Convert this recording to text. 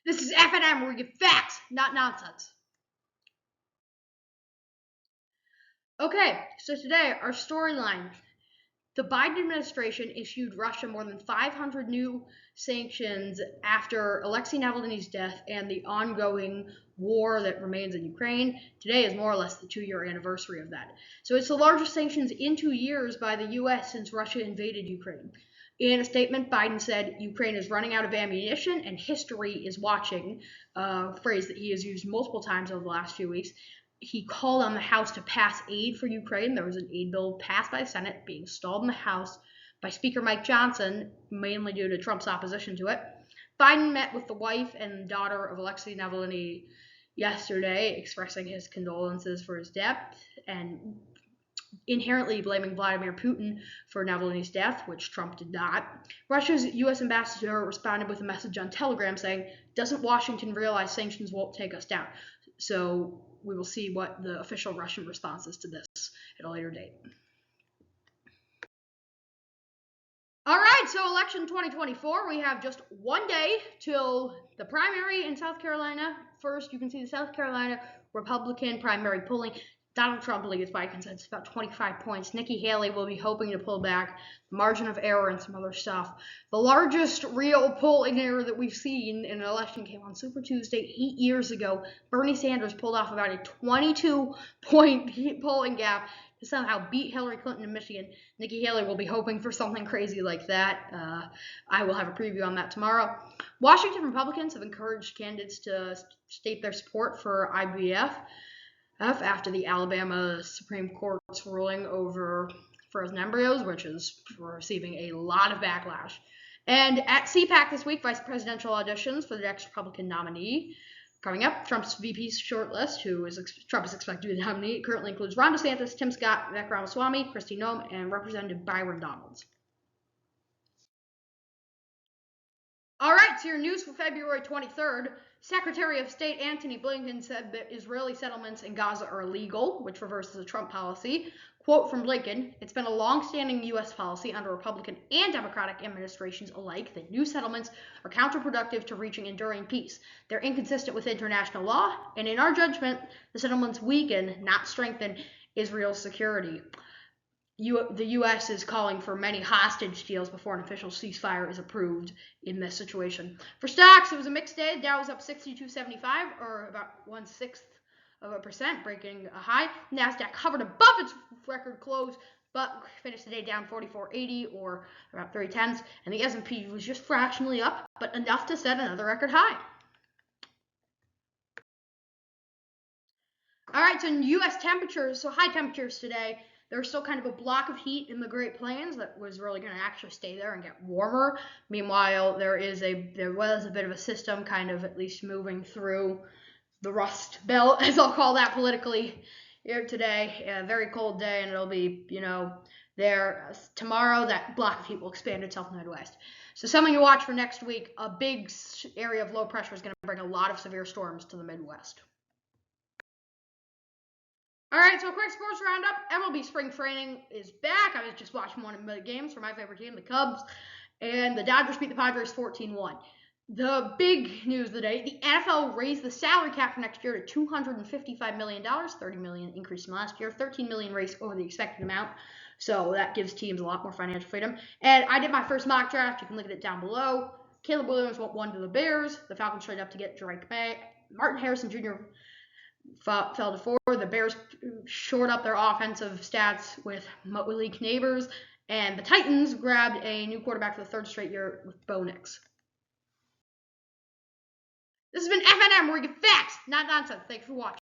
This is FNN, where we get facts, not nonsense. Okay, so today, our storyline. The Biden administration issued Russia more than 500 new sanctions after Alexei Navalny's death and the ongoing war that remains in Ukraine. Today is more or less the 2-year anniversary of that. So it's the largest sanctions in 2 years by the U.S. since Russia invaded Ukraine. In a statement, Biden said Ukraine is running out of ammunition and history is watching, a phrase that he has used multiple times over the last few weeks. He called on the House to pass aid for Ukraine. There was an aid bill passed by the Senate being stalled in the House by Speaker Mike Johnson, mainly due to Trump's opposition to it. Biden met with the wife and daughter of Alexei Navalny yesterday, expressing his condolences for his death and inherently blaming Vladimir Putin for Navalny's death, which Trump did not. Russia's U.S. ambassador responded with a message on Telegram saying, "Doesn't Washington realize sanctions won't take us down?" So we will see what the official Russian response is to this at a later date. All right, so election 2024, we have just one day till the primary in South Carolina. First, you can see the South Carolina Republican primary polling. Donald Trump leads by consensus about 25 points. Nikki Haley will be hoping to pull back the margin of error and some other stuff. The largest real polling error that we've seen in an election came on Super Tuesday 8 years ago. Bernie Sanders pulled off about a 22-point polling gap to somehow beat Hillary Clinton in Michigan. Nikki Haley will be hoping for something crazy like that. I will have a preview on that tomorrow. Washington Republicans have encouraged candidates to state their support for IVF after the Alabama Supreme Court's ruling over frozen embryos, which is receiving a lot of backlash. And at CPAC this week, vice presidential auditions for the next Republican nominee. Coming up, Trump's VP's shortlist, Trump is expected to be the nominee, currently includes Ron DeSantis, Tim Scott, Vivek Ramaswamy, Kristi Noem, and Representative Byron Donalds. All right, so your news for February 23rd. Secretary of State Antony Blinken said that Israeli settlements in Gaza are illegal, which reverses a Trump policy. Quote from Blinken, "It's been a long-standing U.S. policy under Republican and Democratic administrations alike that new settlements are counterproductive to reaching enduring peace. They're inconsistent with international law, and in our judgment, the settlements weaken, not strengthen, Israel's security." The U.S. is calling for many hostage deals before an official ceasefire is approved in this situation. For stocks, it was a mixed day. The Dow was up 62.75, or about 1/6%, breaking a high. NASDAQ hovered above its record close, but finished the day down 44.80, or about 3/10. And the S&P was just fractionally up, but enough to set another record high. All right, so in U.S. temperatures, so high temperatures today. There's still kind of a block of heat in the Great Plains that was really going to actually stay there and get warmer. Meanwhile, there was a bit of a system kind of at least moving through the Rust Belt, as I'll call that politically, here today. A very cold day, and it'll be, there tomorrow. That block of heat will expand itself in the Midwest. So something to watch for next week. A big area of low pressure is going to bring a lot of severe storms to the Midwest. All right, so a quick sports roundup. MLB spring training is back. I was just watching one of the games for my favorite team, the Cubs, and the Dodgers beat the Padres 14-1. The big news of the day, the NFL raised the salary cap for next year to $255 million, $30 million increase from last year, $13 million raised over the expected amount. So that gives teams a lot more financial freedom. And I did my first mock draft. You can look at it down below. Caleb Williams went 1 to the Bears. The Falcons traded up to get Drake May. Martin Harrison Jr. fell to 4. The Bears shored up their offensive stats with Malik Neighbors, and the Titans grabbed a new quarterback for the 3rd straight year with Bo Nix. This has been FNN, where we get facts, not nonsense. Thanks for watching.